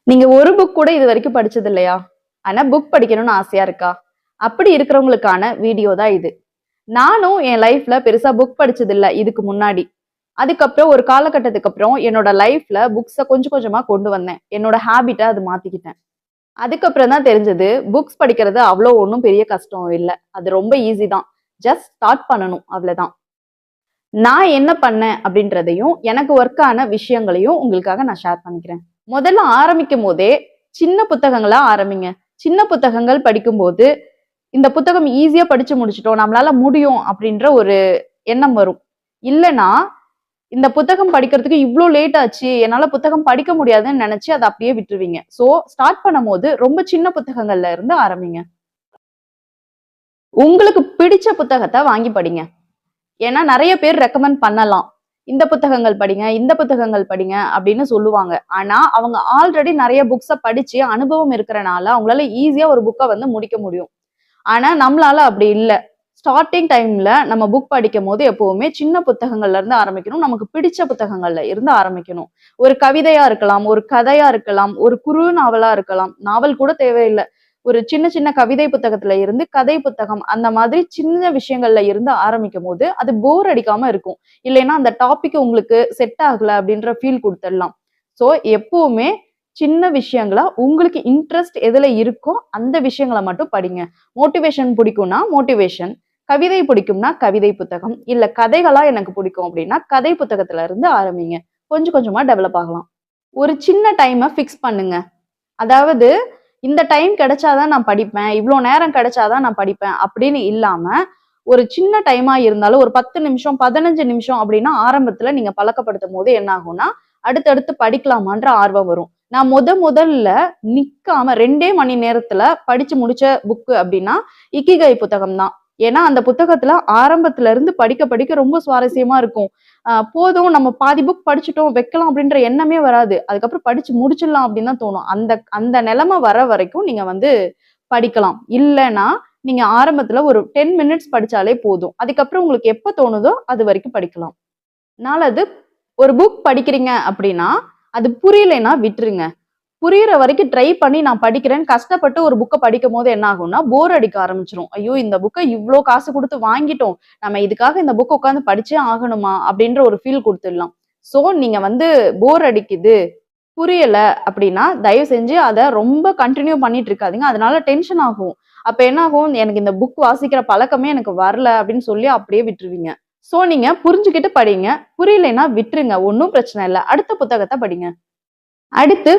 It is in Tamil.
நீங்க ஒரு புக் கூட இது வரைக்கும் படிச்சது இல்லையா? ஆனா புக் படிக்கணும்னு ஆசையா இருக்கா? அப்படி இருக்கிறவங்களுக்கான வீடியோ தான் இது. நானும் என் லைஃப்ல பெருசா புக் படிச்சது இல்ல இதுக்கு முன்னாடி. அதுக்கப்புறம் ஒரு காலகட்டத்துக்கு அப்புறம் என்னோட லைஃப்ல புக்ஸ கொஞ்சம் கொஞ்சமா கொண்டு வந்தேன். என்னோட ஹேபிட்ட அது மாத்திக்கிட்டேன். அதுக்கப்புறம் தான் தெரிஞ்சது, புக்ஸ் படிக்கிறது அவ்ளோ ஒண்ணும் பெரிய கஷ்டம் இல்ல. அது ரொம்ப ஈஸி தான். ஜஸ்ட் ஸ்டார்ட் பண்ணணும் அவ்வளதான். நான் என்ன பண்ணேன் அப்படின்றதையும், எனக்கு ஒர்க் ஆன விஷயங்களையும் உங்களுக்காக நான் ஷேர் பண்ணிக்கிறேன். முதல்ல ஆரம்பிக்கும் போதே சின்ன புத்தகங்களா ஆரம்பிங்க. சின்ன புத்தகங்கள் படிக்கும்போது, இந்த புத்தகம் ஈஸியா படிச்சு முடிச்சுட்டோம். நம்மளால முடியும் அப்படின்ற ஒரு எண்ணம் வரும். இல்லன்னா, இந்த புத்தகம் படிக்கிறதுக்கு இவ்ளோ லேட் ஆச்சு. என்னால புத்தகம் படிக்க முடியாதுன்னு நெனச்சு அத அப்படியே விட்டுருவீங்க. சோ, ஸ்டார்ட் பண்ணும்போது ரொம்ப சின்ன புத்தகங்கள்ல இருந்து ஆரம்பிங்க. உங்களுக்கு பிடிச்ச புத்தகத்த வாங்கி படிங்க. ஏன்னா நெறைய பேர் ரெக்கமெண்ட் பண்ணலாம். இந்த புத்தகங்கள் படிங்க, இந்த புத்தகங்கள் படிங்க அப்படின்னு சொல்லுவாங்க. ஆனா, அவங்க ஆல்ரெடி நெறைய புக்ஸ படிச்சு அனுபவம் இருக்கறனால, அவங்களால ஈஸியா ஒரு புக்க வந்து முடிக்க முடியும். ஆனா, நம்மளால அப்படி இல்ல. ஸ்டார்ட்டிங் டைம்ல நம்ம புக் படிக்கும்போது எப்பவுமே சின்ன புத்தகங்கள்ல இருந்து ஆரம்பிக்கணும். நமக்கு பிடிச்ச புத்தகங்கள்ல இருந்து ஆரம்பிக்கணும். ஒரு கவிதையா இருக்கலாம், ஒரு கதையா இருக்கலாம், ஒரு குறு நாவலா இருக்கலாம். நாவல் கூட தேவையில்ல. ஒரு சின்ன சின்ன கவிதை புத்தகத்துல இருந்து கதை புத்தகம் அந்த மாதிரி சின்ன விஷயங்கள்ல இருந்து ஆரம்பிக்கும்போது, அது போர் அடிக்காம இருக்கும். இல்லைன்னா அந்த டாபிக் உங்களுக்கு செட் ஆகல அப்படின்ற ஃபீல் குடுத்துடலாம். ஸோ எப்பவுமே சின்ன விஷயங்களா உங்களுக்கு இன்ட்ரெஸ்ட் எதுல இருக்கோ அந்த விஷயங்கள மட்டும் படிங்க. மோட்டிவேஷன் பிடிக்கும்னா மோட்டிவேஷன், கவிதை பிடிக்கும்னா கவிதை புத்தகம், இல்ல கதைகளா எனக்கு பிடிக்கும் அப்படின்னா கதை புத்தகத்துல இருந்து ஆரம்பிங்க. கொஞ்சம் கொஞ்சமா டெவலப் ஆகலாம். ஒரு சின்ன டைம ஃபிக்ஸ் பண்ணுங்க. அதாவது இந்த டைம் கிடைச்சாதான் நான் படிப்பேன். இவ்ளோ நேரம் கிடைச்சாதான் நான் படிப்பேன் அப்படின்னு இல்லாம, ஒரு சின்ன டைமா இருந்தாலும் ஒரு 10 நிமிஷம், 15 நிமிஷம் அப்படின்னா ஆரம்பத்துல நீங்க பழக்கப்படுத்தும்போது என்ன ஆகும்னா, அடுத்தடுத்து படிக்கலாமான்ற ஆர்வம் வரும். நான் முதல்ல நிக்காம 2 மணி நேரத்துல படிச்சு முடிச்ச புக் அப்படின்னா, இக்கிகை புத்தகம் தான். ஏன்னா அந்த புத்தகத்துல ஆரம்பத்துல இருந்து படிக்க படிக்க ரொம்ப சுவாரஸ்யமா இருக்கும். போதும் நம்ம பாதி புக் படிச்சுட்டோம், வைக்கலாம் அப்படின்ற எண்ணமே வராது. அதுக்கப்புறம் படிச்சு முடிச்சிடலாம் அப்படின்னு தான் தோணும். அந்த அந்த நிலைமை வர வரைக்கும் நீங்க வந்து படிக்கலாம். இல்லன்னா, நீங்க ஆரம்பத்துல ஒரு 10 மினிட்ஸ் படிச்சாலே போதும். அதுக்கப்புறம் உங்களுக்கு எப்ப தோணுதோ அது வரைக்கும் படிக்கலாம். 4வது ஒரு புக் படிக்கிறீங்க அப்படின்னா, அது புரியலைன்னா விட்டுருங்க. புரியிற வரைக்கும் ட்ரை பண்ணி நான் படிக்கிறேன்னு கஷ்டப்பட்டு ஒரு புக்க படிக்கும்போது என்ன ஆகும்னா, போர் அடிக்க ஆரம்பிச்சுரும். ஐயோ! இந்த புக்க இவ்ளோ காசு குடுத்து வாங்கிட்டோம். நம்ம இதுக்காக இந்த புக்க உட்கார்ந்து படிச்சே ஆகணுமா? அப்படின்ற ஒரு ஃபீல் குடுத்துடலாம். சோ, நீங்க வந்து போர் அடிக்குது, புரியல அப்படின்னா, தயவு செஞ்சு அத ரொம்ப கன்டின்யூ பண்ணிட்டு இருக்காதீங்க. அதனால டென்ஷன் ஆகும். அப்ப என்ன ஆகும்? எனக்கு இந்த புக் வாசிக்கிற பழக்கமே எனக்கு வரல அப்படின்னு சொல்லி அப்படியே விட்டுருவீங்க. சோ, நீங்க புரிஞ்சுகிட்டு படிங்க. புரியலைன்னா விட்டுருங்க. ஒண்ணும் பிரச்சனை இல்ல. அடுத்த புத்தகத்த படிங்க. அடுத்து